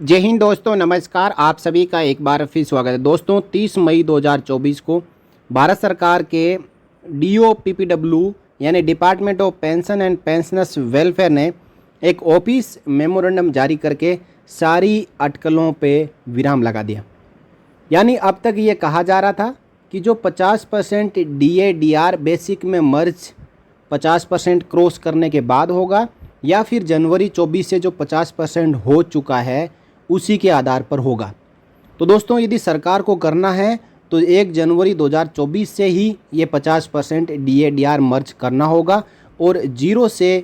जय हिंद दोस्तों, नमस्कार। आप सभी का एक बार फिर स्वागत है। दोस्तों 30 मई 2024 को भारत सरकार के DOPPW यानी department of pension and pensioners welfare ने एक ऑफिस मेमोरेंडम जारी करके सारी अटकलों पे विराम लगा दिया। यानी अब तक ये कहा जा रहा था कि जो 50% DA/DR बेसिक में मर्ज 50% क्रॉस करने के बाद होगा या फिर जनवरी 24 से जो 50% हो चुका है उसी के आधार पर होगा। तो दोस्तों यदि सरकार को करना है तो 1 जनवरी 2024 से ही ये 50% DA/DR मर्ज करना होगा और जीरो से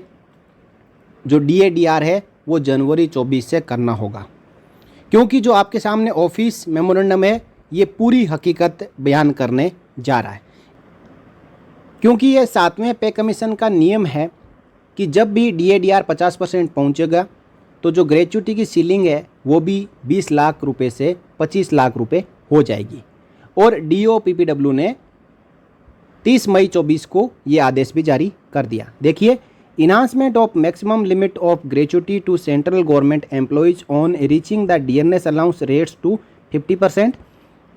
जो DA/DR है वो जनवरी 24 से करना होगा। क्योंकि जो आपके सामने ऑफिस मेमोरेंडम है ये पूरी हकीकत बयान करने जा रहा है। क्योंकि ये 7वें पे कमीशन का नियम है कि जब भी DA/DR 50% पहुँचेगा तो जो ग्रेच्युटी की सीलिंग है वो भी 20 लाख रुपए से 25 लाख रुपए हो जाएगी। और DOPPW ने 30 मई 24 को ये आदेश भी जारी कर दिया। देखिए, enhancement of maximum limit of gratuity to central government employees on reaching the dearness allowance rates to 50%,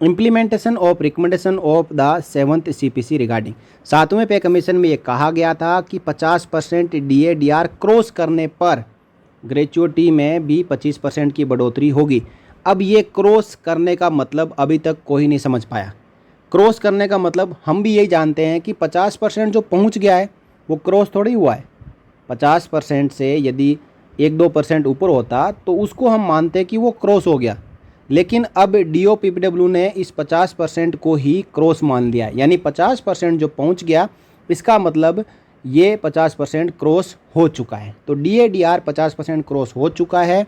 implementation of recommendation of the 7th CPC regarding. 7वें पे कमीशन में ये कहा गया था कि 50% DA/DR क्रॉस करने पर ग्रेच्युटी में भी 25% की बढ़ोतरी होगी। अब ये क्रॉस करने का मतलब अभी तक कोई नहीं समझ पाया। क्रॉस करने का मतलब हम भी यही जानते हैं कि 50% जो पहुंच गया है वो क्रॉस थोड़ी हुआ है। 50% से यदि 1-2% ऊपर होता तो उसको हम मानते कि वो क्रॉस हो गया, लेकिन अब DOPPW ने इस 50% को ही क्रॉस मान लिया। यानी 50% जो पहुंच गया इसका मतलब ये 50% क्रॉस हो चुका है। तो DA/DR 50% क्रॉस हो चुका है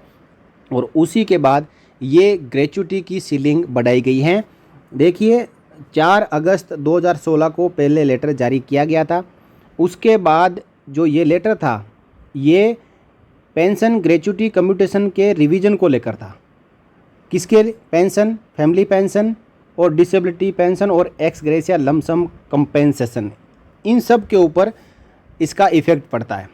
और उसी के बाद ये ग्रेच्युटी की सीलिंग बढ़ाई गई है। देखिए, 4 अगस्त 2016 को पहले लेटर जारी किया गया था। उसके बाद जो ये लेटर था ये पेंशन ग्रेच्युटी कम्यूटेशन के रिवीजन को लेकर था। किसके? पेंशन, फैमिली पेंशन और डिसेबिलिटी पेंशन और एक्स ग्रेशिया लमसम कंपेंसेशन, इन सब के ऊपर इसका इफेक्ट पड़ता है।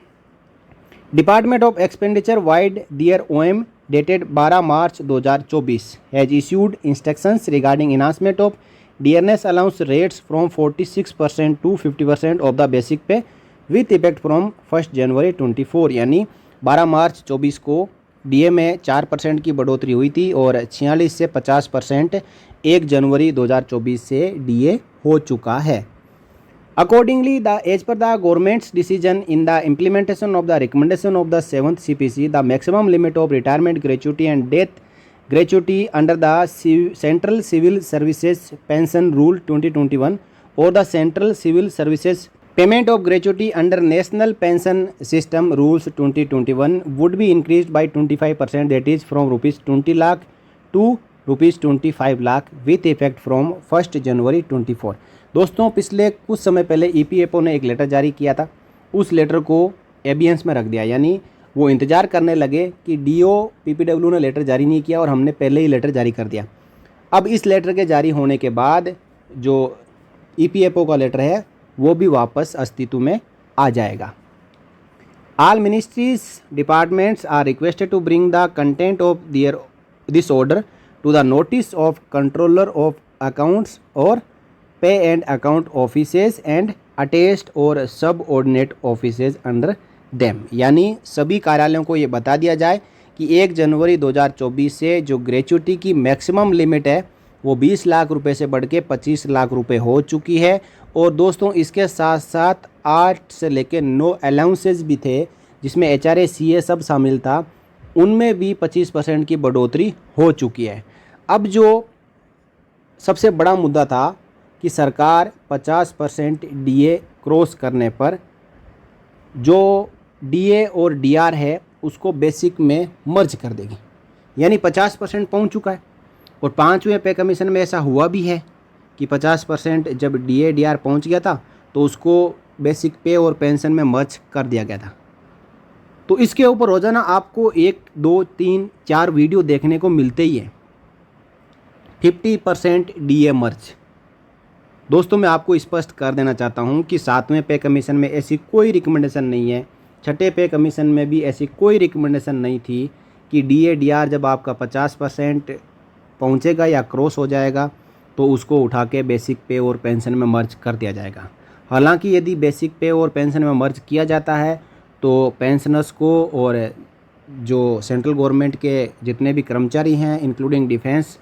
Department of expenditure vide their OM dated 12 March 2024 has issued instructions regarding enhancement of dearness allowance rates from 46% to 50% of the basic pay with effect from 1 January 24। यानी 12 मार्च 24 को DA में 4% की बढ़ोतरी हुई थी और 46 से 50% 1 जनवरी 2024 से DA हो चुका है। Accordingly, as per the government's decision in the implementation of the recommendation of the 7th CPC, the maximum limit of retirement gratuity and death gratuity under the Central Civil Services Pension Rule 2021 or the Central Civil Services Payment of Gratuity under National Pension System Rules 2021 would be increased by 25%, that is from rupees 20 lakh to rupees 25 lakh with effect from 1 January 24। दोस्तों पिछले कुछ समय पहले EPFO ने एक letter जारी किया था। उस लेटर को एबियंस में रख दिया, यानी वो इंतज़ार करने लगे कि DOPPW ने लेटर जारी नहीं किया और हमने पहले ही लेटर जारी कर दिया। अब इस लेटर के जारी होने के बाद जो EPFO का लेटर है वो भी वापस अस्तित्व में आ जाएगा। All ministries departments are requested to bring the content of this order to the notice of controller of accounts or पे and account offices and attest और सबऑर्डिनेट ऑफिसेज अंडर देम। यानी सभी कार्यालयों को ये बता दिया जाए कि 1 जनवरी 2024 से जो ग्रेच्युटी की मैक्सिमम लिमिट है वो 20 लाख रुपए से बढ़ के 25 लाख रुपए हो चुकी है। और दोस्तों इसके साथ साथ 8 से लेकर 9 अलाउंसेज भी थे जिसमें HRA CA सब शामिल था, उनमें भी 25% की बढ़ोतरी हो चुकी है। अब जो सबसे बड़ा मुद्दा था कि सरकार 50% DA क्रॉस करने पर जो DA और DR है उसको बेसिक में मर्ज कर देगी। यानी 50% पहुंच चुका है और 5वें पे कमीशन में ऐसा हुआ भी है कि 50% जब DA/DR पहुंच गया था तो उसको बेसिक पे और पेंशन में मर्ज कर दिया गया था। तो इसके ऊपर रोज़ाना आपको 1, 2, 3, 4 वीडियो देखने को मिलते ही हैं। 50% DA मर्ज। दोस्तों मैं आपको स्पष्ट कर देना चाहता हूं कि 7वें पे कमीशन में ऐसी कोई रिकमेंडेशन नहीं है, 6ठे पे कमीशन में भी ऐसी कोई रिकमेंडेशन नहीं थी कि DA/DR जब आपका 50% पहुँचेगा या क्रॉस हो जाएगा तो उसको उठा के बेसिक पे और पेंशन में मर्ज कर दिया जाएगा। हालांकि यदि बेसिक पे और पेंशन में मर्ज किया जाता है तो पेंशनर्स को और जो सेंट्रल गवर्नमेंट के जितने भी कर्मचारी हैं इंक्लूडिंग डिफेंस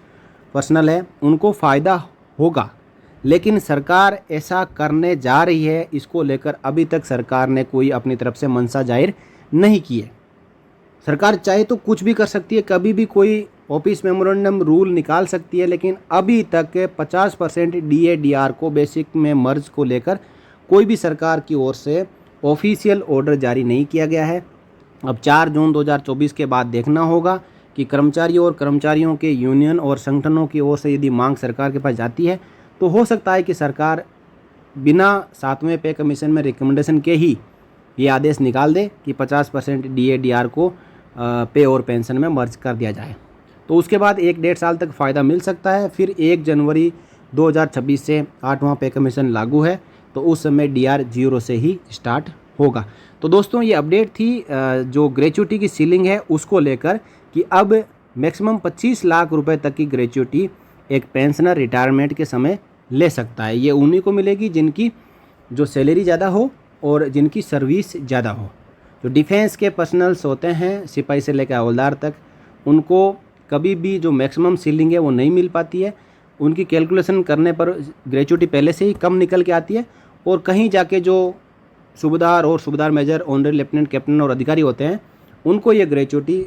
पर्सनल है उनको फ़ायदा होगा। लेकिन सरकार ऐसा करने जा रही है, इसको लेकर अभी तक सरकार ने कोई अपनी तरफ से मंशा जाहिर नहीं की है। सरकार चाहे तो कुछ भी कर सकती है, कभी भी कोई ऑफिस मेमोरेंडम रूल निकाल सकती है, लेकिन अभी तक 50% DA/DR को बेसिक में मर्ज को लेकर कोई भी सरकार की ओर से ऑफिशियल ऑर्डर जारी नहीं किया गया है। अब 4 जून 2024 के बाद देखना होगा कि कर्मचारियों और कर्मचारियों के यूनियन और संगठनों की ओर से यदि मांग सरकार के पास जाती है तो हो सकता है कि सरकार बिना 7वें पे कमीशन में रिकमेंडेशन के ही ये आदेश निकाल दे कि 50% DA/DR को पे और पेंशन में मर्ज कर दिया जाए। तो उसके बाद 1-1.5 साल तक फ़ायदा मिल सकता है। फिर 1 जनवरी 2026 से 8वां पे कमीशन लागू है तो उस समय DR 0 से ही स्टार्ट होगा। तो दोस्तों ये अपडेट थी जो ग्रेच्युटी की सीलिंग है उसको लेकर कि अब मैक्सिमम 25 लाख रुपए तक की ग्रेच्युटी एक पेंशनर रिटायरमेंट के समय ले सकता है। ये उन्हीं को मिलेगी जिनकी जो सैलरी ज़्यादा हो और जिनकी सर्विस ज़्यादा हो। जो डिफेंस के पर्सनल्स होते हैं सिपाही से लेकर हवलदार तक, उनको कभी भी जो मैक्सिमम सीलिंग है वो नहीं मिल पाती है। उनकी कैलकुलेशन करने पर ग्रेच्युटी पहले से ही कम निकल के आती है और कहीं जाके जो सूबेदार और सूबेदार मेजर, ऑनरेरी लेफ्टिनेंट, कैप्टन और अधिकारी होते हैं उनको ये ग्रेच्युटी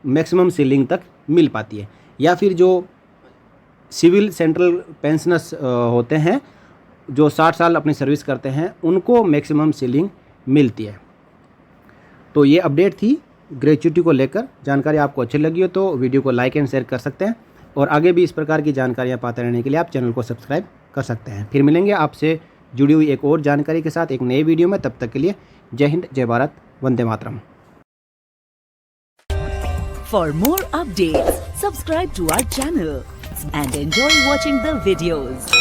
मैक्सिमम सीलिंग तक मिल पाती है। या फिर जो सिविल सेंट्रल पेंशनर्स होते हैं जो 60 साल अपनी सर्विस करते हैं उनको मैक्सिमम सीलिंग मिलती है। तो ये अपडेट थी ग्रेच्युटी को लेकर। जानकारी आपको अच्छी लगी हो तो वीडियो को लाइक एंड शेयर कर सकते हैं और आगे भी इस प्रकार की जानकारियाँ पाते रहने के लिए आप चैनल को सब्सक्राइब कर सकते हैं। फिर मिलेंगे आपसे जुड़ी हुई एक और जानकारी के साथ एक नए वीडियो में। तब तक के लिए जय हिंद, जय Bharat, Vande Mataram. For more updates, subscribe to our channel and enjoy watching the videos.